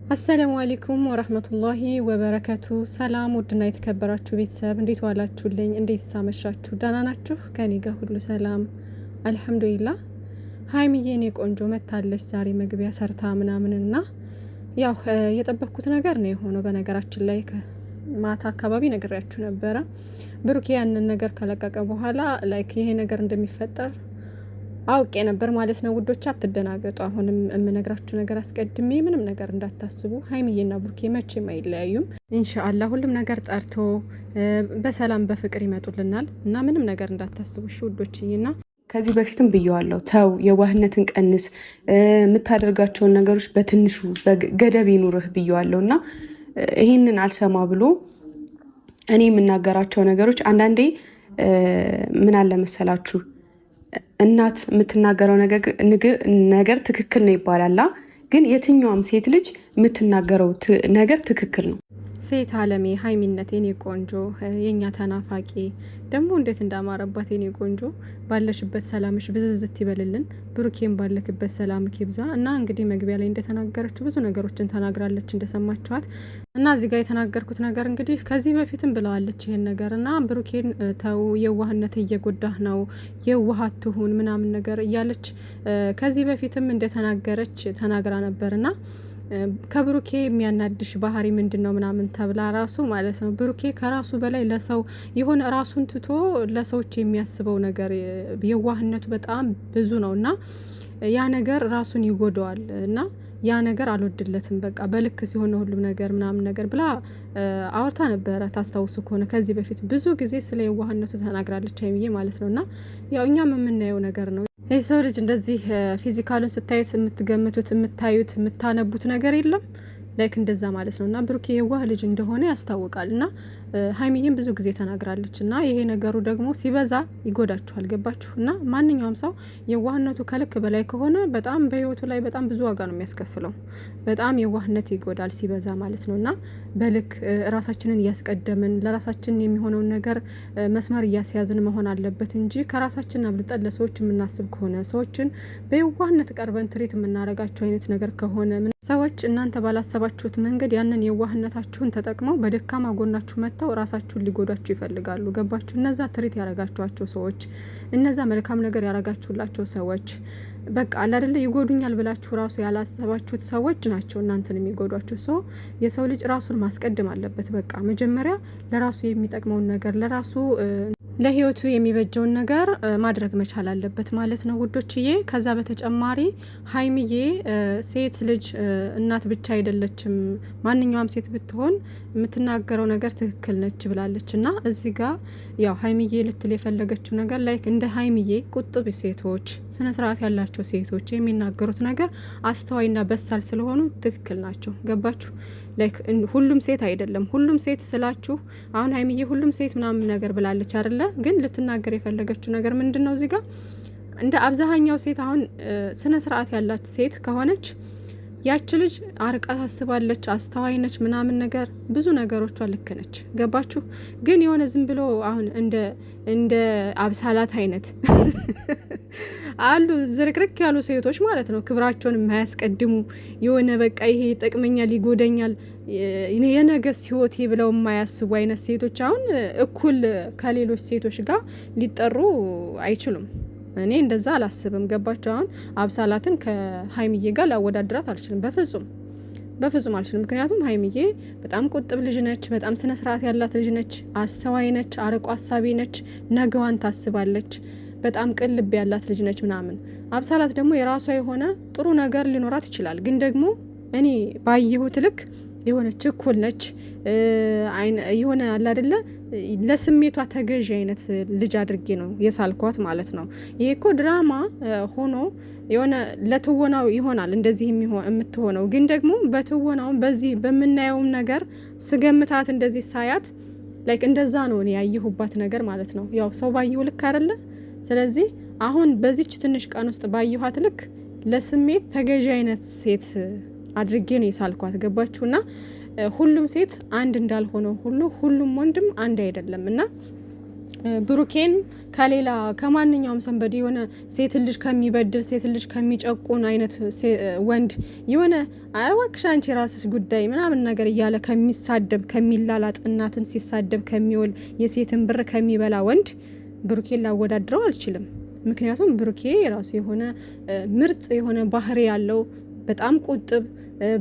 አሰላሙ አለይኩም ወራህመቱላሂ ወበረከቱ። ሰላም ውድና የተከበራችሁ ቤተሰብ እንዴት ዋላችሁልኝ? እንዴት ሳመሻችሁ? ደህና ናችሁ? ከኔ ጋር ሁሉ ሰላም አልሐምዱሊላህ። ሀይሚዬ የኔ ቆንጆ መታለች ዛሬ መግቢያ ሰርታ ምናምንና ያው የጠበቅኩት ነገር ነው የሆነው። በነገራችን ላይ ማታ አካባቢ ነግሬያችሁ ነበረ። ብሩኬ ያንን ነገር ከለቀቀ በኋላ ላይክ ይሄ ነገር እንደሚፈጠር አውቄ ነበር ማለት ነው። ውዶች አትደናገጡ። አሁንም የምነግራችሁ ነገር አስቀድሜ ምንም ነገር እንዳታስቡ። ሀይሚዬና ብሩኬ መቼም አይለያዩም። ኢንሻአላህ ሁሉም ነገር ጠርቶ በሰላም በፍቅር ይመጡልናል እና ምንም ነገር እንዳታስቡ እሺ ውዶችዬና ከዚህ በፊትም ብየዋለሁ። ተው የዋህነትን ቀንስ፣ የምታደርጋቸውን ነገሮች በትንሹ ገደብ ይኑርህ ብየዋለሁ እና ይህንን አልሰማ ብሎ እኔ የምናገራቸው ነገሮች አንዳንዴ ምን አለ መሰላችሁ እናት የምትናገረው ነገር ትክክል ነው ይባላል። ግን የትኛውም ሴት ልጅ የምትናገረው ነገር ትክክል ነው። ሴት አለሜ ሀይሚነት የኔ ቆንጆ የኛ ተናፋቂ ደግሞ እንዴት እንዳማረባት የኔ ቆንጆ ባለሽበት ሰላምሽ ብዝዝት ይበልልን። ብሩኬን ባለክበት ሰላምክ ይብዛ እና እንግዲህ መግቢያ ላይ እንደተናገረችው ብዙ ነገሮችን ተናግራለች እንደሰማችኋት እና እዚህ ጋር የተናገርኩት ነገር እንግዲህ ከዚህ በፊትም ብለዋለች ይሄን ነገር እና ብሩኬን ተው የዋህነት እየጎዳህ ነው የዋሃት ትሁን ምናምን ነገር እያለች ከዚህ በፊትም እንደተናገረች ተናግራ ነበርና ከብሩኬ የሚያናድሽ ባህሪ ምንድነው ምናምን ተብላ ራሱ ማለት ነው። ብሩኬ ከራሱ በላይ ለሰው የሆነ ራሱን ትቶ ለሰዎች የሚያስበው ነገር የዋህነቱ በጣም ብዙ ነውና ያ ነገር ራሱን ይጎዳዋል እና ያ ነገር አልወድለትም። በቃ በልክ ሲሆን ሁሉም ነገር ምናምን ነገር ብላ አውርታ ነበረ። ታስታውሱ ከሆነ ከዚህ በፊት ብዙ ጊዜ ስለ የዋህነቱ ተናግራለች ሀይሚዬ ማለት ነውና ያው እኛም የምናየው ነገር ነው። ይህ ሰው ልጅ እንደዚህ ፊዚካሉን ስታዩት የምትገምቱት የምታዩት የምታነቡት ነገር የለም ላይክ እንደዛ ማለት ነው እና ብሩኬ የዋህ ልጅ እንደሆነ ያስታውቃል እና ሀይሚዬም ብዙ ጊዜ ተናግራለች እና ይሄ ነገሩ ደግሞ ሲበዛ ይጎዳችኋል። ገባችሁ? እና ማንኛውም ሰው የዋህነቱ ከልክ በላይ ከሆነ በጣም በህይወቱ ላይ በጣም ብዙ ዋጋ ነው የሚያስከፍለው። በጣም የዋህነት ይጎዳል ሲበዛ ማለት ነው እና በልክ ራሳችንን እያስቀደምን ለራሳችን የሚሆነውን ነገር መስመር እያስያዝን መሆን አለበት እንጂ ከራሳችን አብልጠን ለሰዎች የምናስብ ከሆነ ሰዎችን በየዋህነት ቀርበን ትሪት የምናረጋቸው አይነት ነገር ከሆነ ሰዎች እናንተ ባላሰባችሁት መንገድ ያንን የዋህነታችሁን ተጠቅመው በደካማ ጎናችሁ መጥተው ራሳችሁን ሊጎዳችሁ ይፈልጋሉ። ገባችሁ? እነዛ ትሪት ያረጋችኋቸው ሰዎች፣ እነዛ መልካም ነገር ያረጋችሁላቸው ሰዎች በቃ አይደለ ይጎዱኛል ብላችሁ ራሱ ያላሰባችሁት ሰዎች ናቸው እናንተን የሚጎዷችሁ። ሰው የሰው ልጅ ራሱን ማስቀደም አለበት። በቃ መጀመሪያ ለራሱ የሚጠቅመውን ነገር ለራሱ ለህይወቱ የሚበጀውን ነገር ማድረግ መቻል አለበት ማለት ነው ውዶችዬ። ከዛ በተጨማሪ ሀይሚዬ ሴት ልጅ እናት ብቻ አይደለችም፣ ማንኛውም ሴት ብትሆን የምትናገረው ነገር ትክክል ነች ብላለች እና እዚህ ጋር ያው ሀይሚዬ ልትል የፈለገችው ነገር ላይክ እንደ ሀይሚዬ ቁጥብ ሴቶች፣ ስነ ስርዓት ያላቸው ሴቶች የሚናገሩት ነገር አስተዋይና በሳል ስለሆኑ ትክክል ናቸው። ገባችሁ? ላይክ ሁሉም ሴት አይደለም። ሁሉም ሴት ስላችሁ አሁን ሀይሚዬ ሁሉም ሴት ምናምን ነገር ብላለች አይደለ? ግን ልትናገር የፈለገችው ነገር ምንድነው እዚህ ጋር እንደ አብዛኛው ሴት አሁን ስነ ስርዓት ያላት ሴት ከሆነች ያች ልጅ አርቃ ታስባለች፣ አስተዋይ ነች ምናምን ነገር ብዙ ነገሮቿ ልክ ነች። ገባችሁ? ግን የሆነ ዝም ብሎ አሁን እንደ አብሳላት አይነት አሉ ዝርክርክ ያሉ ሴቶች ማለት ነው፣ ክብራቸውን የማያስቀድሙ የሆነ በቃ ይሄ ይጠቅመኛል ይጎደኛል የነገስ ህይወቴ ብለው የማያስቡ አይነት ሴቶች አሁን እኩል ከሌሎች ሴቶች ጋር ሊጠሩ አይችሉም። እኔ እንደዛ አላስብም። ገባችሁ? አሁን አብሳላትን ከሀይሚዬ ጋር ላወዳድራት አልችልም። በፍጹም አልችልም። ምክንያቱም ሀይሚዬ በጣም ቁጥብ ልጅ ነች፣ በጣም ስነ ስርዓት ያላት ልጅ ነች፣ አስተዋይ ነች፣ አርቆ አሳቢ ነች፣ ነገዋን ታስባለች፣ በጣም ቅን ልብ ያላት ልጅ ነች ምናምን። አብሳላት ደግሞ የራሷ የሆነ ጥሩ ነገር ሊኖራት ይችላል። ግን ደግሞ እኔ ባየሁት ልክ የሆነ ችኩል ነች፣ የሆነ አለ አይደለ ለስሜቷ ተገዢ አይነት ልጅ አድርጌ ነው የሳልኳት ማለት ነው። ይሄ እኮ ድራማ ሆኖ የሆነ ለትወናው ይሆናል እንደዚህ የምትሆነው። ግን ደግሞ በትወናው በዚህ በምናየውም ነገር ስገምታት እንደዚህ ሳያት ላይክ እንደዛ ነው እኔ ያየሁባት ነገር ማለት ነው። ያው ሰው ባየው ልክ አይደለ? ስለዚህ አሁን በዚች ትንሽ ቀን ውስጥ ባየኋት ልክ ለስሜት ተገዢ አይነት ሴት አድርጌ ነው የሳልኳት። ገባችሁና ሁሉም ሴት አንድ እንዳልሆነው ሁሉ ሁሉም ወንድም አንድ አይደለም እና ብሩኬን ከሌላ ከማንኛውም ሰንበዲ የሆነ ሴት ልጅ ከሚበድል ሴት ልጅ ከሚጨቁን አይነት ወንድ የሆነ እባክሽ አንቺ ራስሽ ጉዳይ ምናምን ነገር እያለ ከሚሳደብ ከሚላላጥ እናትን ሲሳደብ ከሚውል የሴትን ብር ከሚበላ ወንድ ብሩኬን ላወዳድረው አልችልም። ምክንያቱም ብሩኬ የራሱ የሆነ ምርጥ የሆነ ባህሪ ያለው በጣም ቁጥብ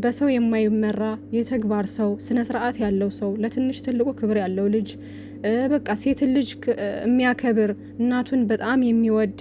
በሰው የማይመራ የተግባር ሰው ስነ ስርዓት ያለው ሰው ለትንሽ ትልቁ ክብር ያለው ልጅ በቃ ሴት ልጅ የሚያከብር እናቱን በጣም የሚወድ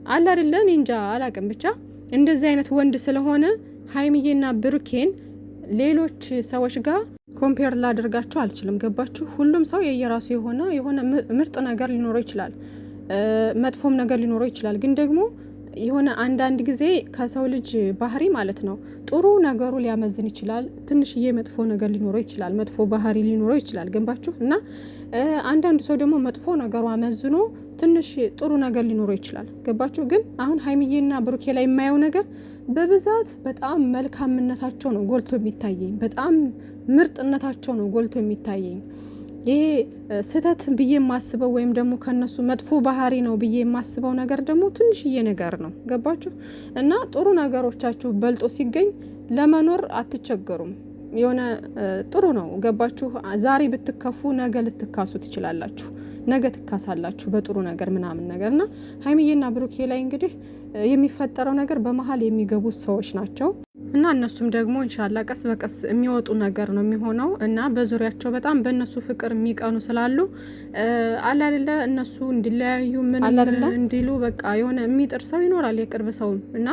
አለ አይደለ? እኔ እንጃ አላቅም። ብቻ እንደዚህ አይነት ወንድ ስለሆነ ሀይሚዬና ብሩኬን ሌሎች ሰዎች ጋር ኮምፔር ላደርጋቸው አልችልም። ገባችሁ? ሁሉም ሰው የየራሱ የሆነ ምርጥ ነገር ሊኖረው ይችላል፣ መጥፎም ነገር ሊኖረው ይችላል። ግን ደግሞ የሆነ አንዳንድ ጊዜ ከሰው ልጅ ባህሪ ማለት ነው ጥሩ ነገሩ ሊያመዝን ይችላል፣ ትንሽዬ መጥፎ ነገር ሊኖረው ይችላል፣ መጥፎ ባህሪ ሊኖረው ይችላል። ገንባችሁ? እና አንዳንድ ሰው ደግሞ መጥፎ ነገሩ አመዝኖ ትንሽ ጥሩ ነገር ሊኖረው ይችላል። ገባችሁ? ግን አሁን ሀይሚዬና ብሩኬ ላይ የማየው ነገር በብዛት በጣም መልካምነታቸው ነው ጎልቶ የሚታየኝ፣ በጣም ምርጥነታቸው ነው ጎልቶ የሚታየኝ። ይሄ ስህተት ብዬ የማስበው ወይም ደግሞ ከነሱ መጥፎ ባህሪ ነው ብዬ የማስበው ነገር ደግሞ ትንሽዬ ነገር ነው። ገባችሁ? እና ጥሩ ነገሮቻችሁ በልጦ ሲገኝ ለመኖር አትቸገሩም። የሆነ ጥሩ ነው። ገባችሁ? ዛሬ ብትከፉ ነገ ልትካሱ ትችላላችሁ፣ ነገ ትካሳላችሁ በጥሩ ነገር ምናምን ነገር እና ሀይሚዬና ብሩኬ ላይ እንግዲህ የሚፈጠረው ነገር በመሀል የሚገቡት ሰዎች ናቸው እና እነሱም ደግሞ ኢንሻአላህ ቀስ በቀስ የሚወጡ ነገር ነው የሚሆነው እና በዙሪያቸው በጣም በእነሱ ፍቅር የሚቀኑ ስላሉ አላለ እነሱ እንዲለያዩ ምን እንዲሉ በቃ የሆነ የሚጥር ሰው ይኖራል፣ የቅርብ ሰው እና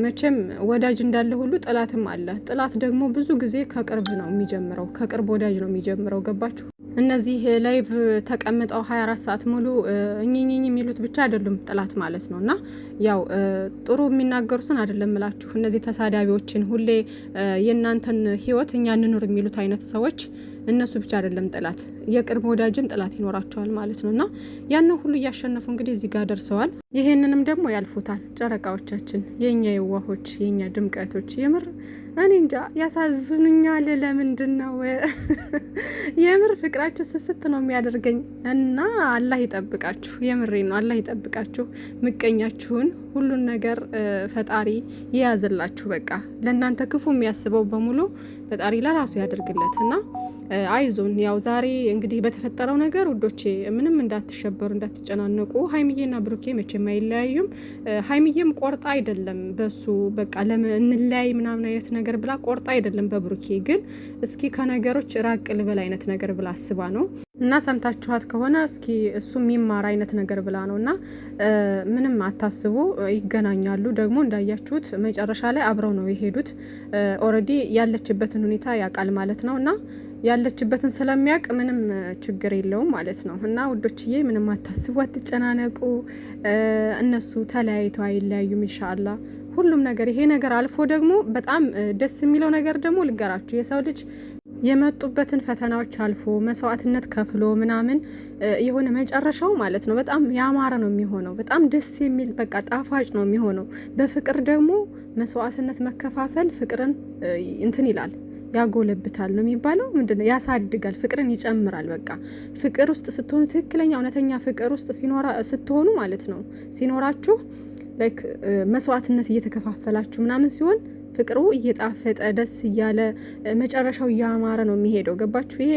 መቼም ወዳጅ እንዳለ ሁሉ ጥላትም አለ። ጥላት ደግሞ ብዙ ጊዜ ከቅርብ ነው የሚጀምረው፣ ከቅርብ ወዳጅ ነው የሚጀምረው። ገባችሁ? እነዚህ ላይቭ ተቀምጠው 24 ሰዓት ሙሉ እኝኝኝ የሚሉት ብቻ አይደሉም ጥላት ማለት ነው። እና ያው ጥሩ የሚናገሩትን አይደለም እላችሁ፣ እነዚህ ተሳዳቢዎችን ሁሌ የእናንተን ህይወት እኛ እንኑር የሚሉት አይነት ሰዎች እነሱ ብቻ አይደለም ጥላት፣ የቅርብ ወዳጅም ጥላት ይኖራቸዋል ማለት ነው። እና ያንን ሁሉ እያሸነፉ እንግዲህ እዚህ ጋር ደርሰዋል። ይሄንንም ደግሞ ያልፉታል። ጨረቃዎቻችን፣ የኛ የዋሆች፣ የኛ ድምቀቶች የምር እኔ እንጃ ያሳዝኑኛል። ለምንድን ነው የምር ፍቅራችሁ ስስት ነው የሚያደርገኝ። እና አላህ ይጠብቃችሁ፣ የምሬ ነው። አላህ ይጠብቃችሁ፣ ምቀኛችሁን ሁሉን ነገር ፈጣሪ ይያዝላችሁ። በቃ ለእናንተ ክፉ የሚያስበው በሙሉ ፈጣሪ ለራሱ ያደርግለት እና አይዞን። ያው ዛሬ እንግዲህ በተፈጠረው ነገር ውዶቼ ምንም እንዳትሸበሩ፣ እንዳትጨናነቁ። ሀይሚዬና ብሩኬ መቼም አይለያዩም። ሀይሚዬም ቆርጣ አይደለም በሱ በቃ እንለያይ ምናምን አይነት ነገር ብላ ቆርጣ አይደለም በብሩኬ ግን እስኪ ከነገሮች ራቅ ልበል አይነት ነገር ብላ አስባ ነው። እና ሰምታችኋት ከሆነ እስኪ እሱ የሚማር አይነት ነገር ብላ ነው። እና ምንም አታስቡ፣ ይገናኛሉ። ደግሞ እንዳያችሁት መጨረሻ ላይ አብረው ነው የሄዱት። ኦልሬዲ ያለችበትን ሁኔታ ያውቃል ማለት ነው። እና ያለችበትን ስለሚያውቅ ምንም ችግር የለውም ማለት ነው። እና ውዶችዬ ምንም አታስቡ፣ አትጨናነቁ። እነሱ ተለያይተው አይለያዩም ኢንሻአላህ። ሁሉም ነገር ይሄ ነገር አልፎ ደግሞ በጣም ደስ የሚለው ነገር ደግሞ ልንገራችሁ፣ የሰው ልጅ የመጡበትን ፈተናዎች አልፎ መስዋዕትነት ከፍሎ ምናምን የሆነ መጨረሻው ማለት ነው በጣም ያማረ ነው የሚሆነው። በጣም ደስ የሚል በቃ ጣፋጭ ነው የሚሆነው። በፍቅር ደግሞ መስዋዕትነት መከፋፈል ፍቅርን እንትን ይላል፣ ያጎለብታል ነው የሚባለው። ምንድነው? ያሳድጋል፣ ፍቅርን ይጨምራል። በቃ ፍቅር ውስጥ ስትሆኑ፣ ትክክለኛ እውነተኛ ፍቅር ውስጥ ስትሆኑ ማለት ነው ሲኖራችሁ ላይክ መስዋዕትነት እየተከፋፈላችሁ ምናምን ሲሆን ፍቅሩ እየጣፈጠ ደስ እያለ መጨረሻው እያማረ ነው የሚሄደው። ገባችሁ? ይሄ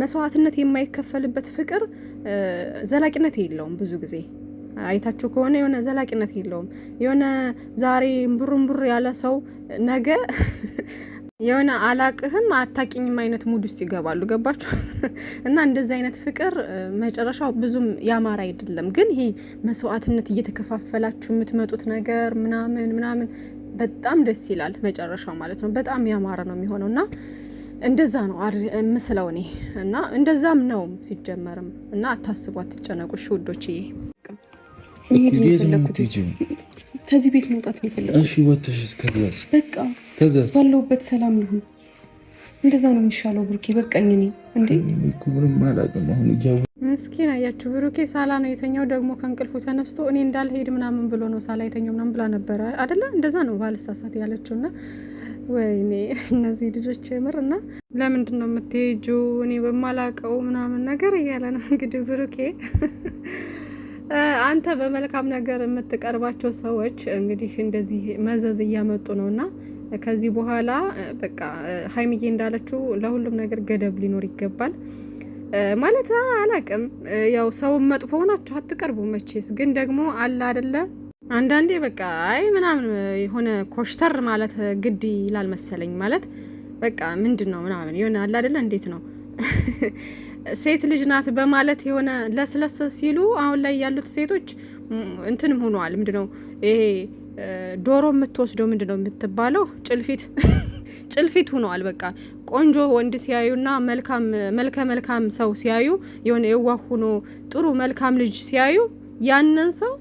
መስዋዕትነት የማይከፈልበት ፍቅር ዘላቂነት የለውም። ብዙ ጊዜ አይታችሁ ከሆነ የሆነ ዘላቂነት የለውም። የሆነ ዛሬ እምቡር ያለ ሰው ነገ የሆነ አላቅህም አታቂኝም አይነት ሙድ ውስጥ ይገባሉ። ገባችሁ? እና እንደዚህ አይነት ፍቅር መጨረሻው ብዙም ያማረ አይደለም። ግን ይሄ መስዋዕትነት እየተከፋፈላችሁ የምትመጡት ነገር ምናምን በጣም ደስ ይላል መጨረሻው ማለት ነው። በጣም ያማረ ነው የሚሆነው እና እንደዛ ነው ምስለው እኔ እና እንደዛም ነው ሲጀመርም እና አታስቡ፣ አትጨነቁ ውዶችዬ። ከዚህ ቤት መውጣት ነው የፈለኩት። እሺ ወጥተሽ እስከዛስ በቃ ከዛስ ባለውበት ሰላም ይሁን። እንደዛ ነው የሚሻለው ብሩኬ። በቃኝ እኔ እንዴ ምንም አላውቅም። አሁን ይያው ምስኪን አያችሁ፣ ብሩኬ ሳላ ነው የተኛው። ደግሞ ከእንቅልፉ ተነስቶ እኔ እንዳልሄድ ምናምን ብሎ ነው ሳላ የተኛው ምናምን ብላ ነበረ አይደለ? እንደዛ ነው ባልሳሳት ያለችውና ወይኔ እነዚህ ልጆች የምርና ለምንድን ነው የምትሄጂው እኔ በማላቀው ምናምን ነገር እያለ ነው እንግዲህ ብሩኬ። አንተ በመልካም ነገር የምትቀርባቸው ሰዎች እንግዲህ እንደዚህ መዘዝ እያመጡ ነውና ከዚህ በኋላ በቃ ሀይሚዬ እንዳለችው ለሁሉም ነገር ገደብ ሊኖር ይገባል። ማለት አላቅም ያው ሰው መጥፎ ሆናችሁ አትቀርቡ መቼስ። ግን ደግሞ አለ አይደለ አንዳንዴ በቃ አይ ምናምን የሆነ ኮሽተር ማለት ግድ ይላል መሰለኝ። ማለት በቃ ምንድነው ምናምን የሆነ አለ አይደለ እንዴት ነው ሴት ልጅ ናት በማለት የሆነ ለስለስ ሲሉ አሁን ላይ ያሉት ሴቶች እንትንም ሆነዋል። ምንድነው ይሄ ዶሮ የምትወስደው ምንድነው የምትባለው ጭልፊት ሆነዋል። በቃ ቆንጆ ወንድ ሲያዩና መልካም ሰው ሲያዩ የሆነ የዋህ ሆኖ ጥሩ መልካም ልጅ ሲያዩ ያንን ሰው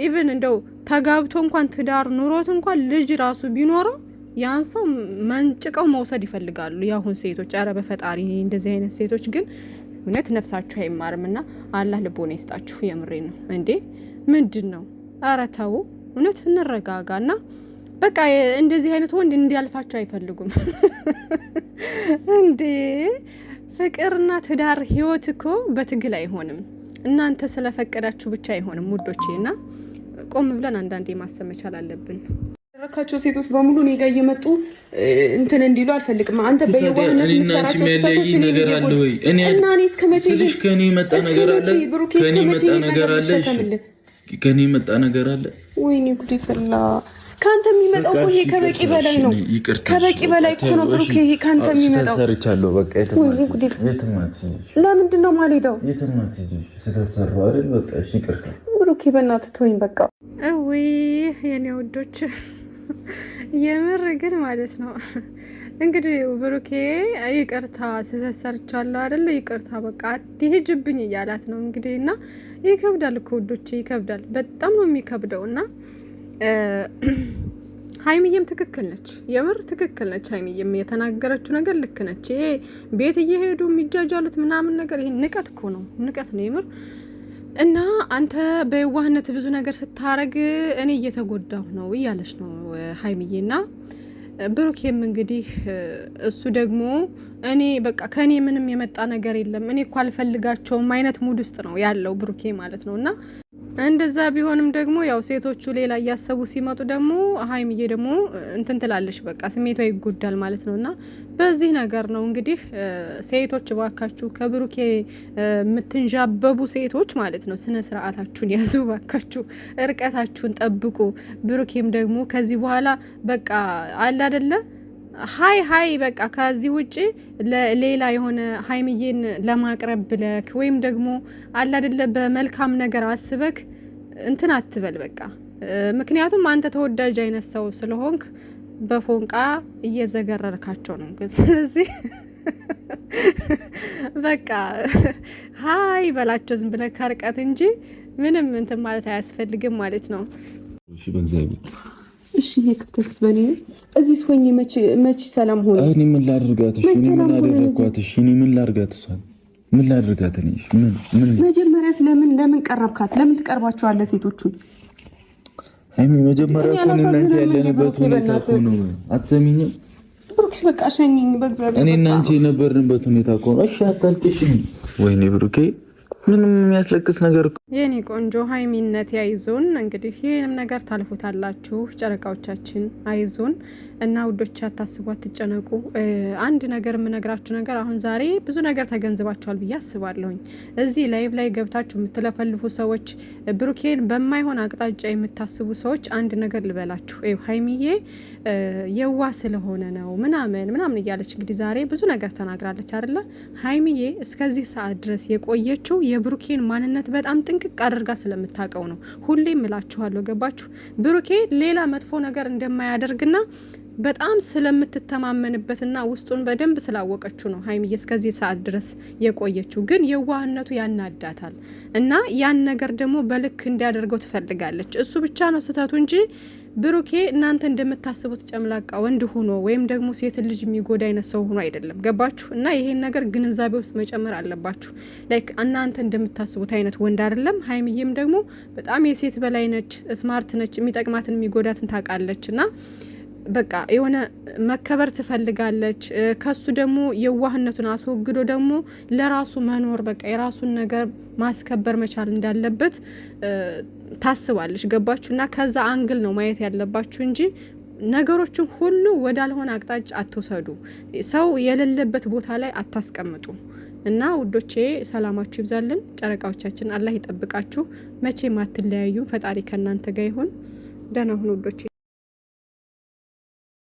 ኢቭን እንደው ተጋብቶ እንኳን ትዳር ኑሮት እንኳን ልጅ ራሱ ቢኖረው ያን ሰው መንጭቀው መውሰድ ይፈልጋሉ ያሁን ሴቶች። አረ በፈጣሪ እንደዚህ አይነት ሴቶች ግን እውነት ነፍሳችሁ አይማርምና አላህ ልቦና ይስጣችሁ። የምሬ ነው እንዴ ምንድን ነው? አረ ተው እውነት እንረጋጋና በቃ እንደዚህ አይነት ወንድ እንዲያልፋቸው አይፈልጉም እንዴ። ፍቅርና ትዳር ህይወት እኮ በትግል አይሆንም። እናንተ ስለፈቀዳችሁ ብቻ አይሆንም ውዶቼና ቆም ብለን አንዳንዴ ማሰብ መቻል አለብን። ረካቸው ሴቶች በሙሉ እኔ ጋር እየመጡ እንትን እንዲሉ አልፈልግም። አንተ በየዋህነት የምትሰራቸው ስህተቶች እኔ ነገር አለ ወይ እና እኔ እስከመቼ ልጅ ከኔ መጣ ነገር አለ ከኔ መጣ ነገር አለ። ወይኔ ጉዴ ፈላ። ካንተ የሚመጣው እኮ ይሄ ከበቂ በላይ ነው። ከበቂ በላይ እኮ ነው ብሩክ። ይሄ ካንተ የሚመጣው ሰርቻለሁ በቃ ለምንድን ነው የማልሄደው? የትማት ልጅ ስተሰርሩ አይደል? በቃ እሺ ይቅርታ ብሩክ በእናትህ ተወኝ በቃ። እውይ የኔ ውዶች የምር ግን ማለት ነው እንግዲህ ብሩኬ ይቅርታ ሰርቻለሁ አይደል? ይቅርታ በቃ አትሄጅብኝ እያላት ነው እንግዲህ። እና ይከብዳል እኮ ውዶች ይከብዳል፣ በጣም ነው የሚከብደው። እና ሀይሚዬም ትክክል ነች፣ የምር ትክክል ነች። ሀይሚዬም የተናገረችው ነገር ልክ ነች። ይሄ ቤት እየሄዱ የሚጃጃሉት ምናምን ነገር ይሄ ንቀት እኮ ነው፣ ንቀት ነው የምር። እና አንተ በየዋህነት ብዙ ነገር ስታረግ እኔ እየተጎዳሁ ነው እያለች ነው ሀይሚዬና ብሩኬም እንግዲህ እሱ ደግሞ እኔ በቃ ከኔ ምንም የመጣ ነገር የለም እኔ እኮ አልፈልጋቸውም አይነት ሙድ ውስጥ ነው ያለው ብሩኬ ማለት ነው። እና እንደዛ ቢሆንም ደግሞ ያው ሴቶቹ ሌላ እያሰቡ ሲመጡ ደግሞ ሀይሚዬ ደግሞ እንትን ትላለች፣ በቃ ስሜቷ ይጎዳል ማለት ነው። እና በዚህ ነገር ነው እንግዲህ ሴቶች ባካችሁ ከብሩኬ የምትንዣበቡ ሴቶች ማለት ነው ስነ ስርዓታችሁን ያዙ ባካችሁ፣ እርቀታችሁን ጠብቁ። ብሩኬም ደግሞ ከዚህ በኋላ በቃ አለ አይደለ ሀይ በቃ ከዚህ ውጪ ሌላ የሆነ ሀይሚዬን ለማቅረብ ብለክ ወይም ደግሞ አለ አይደለ በመልካም ነገር አስበክ እንትን አትበል በቃ። ምክንያቱም አንተ ተወዳጅ አይነት ሰው ስለሆንክ በፎንቃ እየዘገረርካቸው ነው። ስለዚህ በቃ ሀይ በላቸው ዝም ብለህ ከርቀት እንጂ ምንም እንትን ማለት አያስፈልግም ማለት ነው። እሺ በእግዚአብሔር እሺ የክፍተትስ በኔ እዚህ ሆኜ መቼ ሰላም ሆነ? እኔ ምን ላድርጋት? እሺ እኔ ምን አደረኳት? እሺ እኔ ምን ላድርጋት? እሷን ምን ላድርጋት? እኔ እሺ ምን መጀመሪያ ለምን ቀረብካት? ለምን ትቀርባቸዋለህ ሴቶቹን? ሀይሚ መጀመሪያ እኮ እናንተ ያለንበት ሁኔታ እኮ ነው። አትሰሚኝም? ብሩኬ በቃ ሸኝኝ በእግዚአብሔር። እኔ እናንተ የነበርንበት ሁኔታ እኮ ነው። እሺ አታልቅሽ። ወይኔ ብሩኬ ምንም የሚያስለቅስ ነገር የኔ ቆንጆ ሀይሚነት ያይዞን። እንግዲህ ይህንም ነገር ታልፉታላችሁ ጨረቃዎቻችን፣ አይዞን እና ውዶች አታስቡ፣ አትጨነቁ። አንድ ነገር የምነግራችሁ ነገር አሁን ዛሬ ብዙ ነገር ተገንዝባችኋል ብዬ አስባለሁኝ። እዚህ ላይቭ ላይ ገብታችሁ የምትለፈልፉ ሰዎች፣ ብሩኬን በማይሆን አቅጣጫ የምታስቡ ሰዎች አንድ ነገር ልበላችሁ። ሀይሚዬ የዋ ስለሆነ ነው ምናምን እያለች እንግዲህ ዛሬ ብዙ ነገር ተናግራለች አይደለ? ሀይሚዬ እስከዚህ ሰዓት ድረስ የቆየችው የብሩኬን ማንነት በጣም ጥንቅቅ አድርጋ ስለምታውቀው ነው። ሁሌም እላችኋለሁ፣ ገባችሁ? ብሩኬ ሌላ መጥፎ ነገር እንደማያደርግና በጣም ስለምትተማመንበትና ውስጡን በደንብ ስላወቀችው ነው ሀይሚዬ እስከዚህ ሰዓት ድረስ የቆየችው። ግን የዋህነቱ ያናዳታል እና ያን ነገር ደግሞ በልክ እንዲያደርገው ትፈልጋለች። እሱ ብቻ ነው ስህተቱ እንጂ ብሩኬ እናንተ እንደምታስቡት ጨምላቃ ወንድ ሆኖ ወይም ደግሞ ሴት ልጅ የሚጎዳ አይነት ሰው ሆኖ አይደለም። ገባችሁ? እና ይሄን ነገር ግንዛቤ ውስጥ መጨመር አለባችሁ። ላይክ እናንተ እንደምታስቡት አይነት ወንድ አይደለም። ሀይሚዬም ደግሞ በጣም የሴት በላይ ነች፣ ስማርት ነች፣ የሚጠቅማትን የሚጎዳትን ታውቃለች። እና በቃ የሆነ መከበር ትፈልጋለች። ከሱ ደግሞ የዋህነቱን አስወግዶ ደግሞ ለራሱ መኖር በቃ የራሱን ነገር ማስከበር መቻል እንዳለበት ታስባለች። ገባችሁና? ከዛ አንግል ነው ማየት ያለባችሁ እንጂ ነገሮችን ሁሉ ወዳልሆነ አቅጣጫ አትወሰዱ። ሰው የሌለበት ቦታ ላይ አታስቀምጡ። እና ውዶቼ ሰላማችሁ ይብዛልን። ጨረቃዎቻችን አላህ ይጠብቃችሁ። መቼም አትለያዩ። ፈጣሪ ከእናንተ ጋር ይሁን። ደህና ሁኑ ውዶቼ።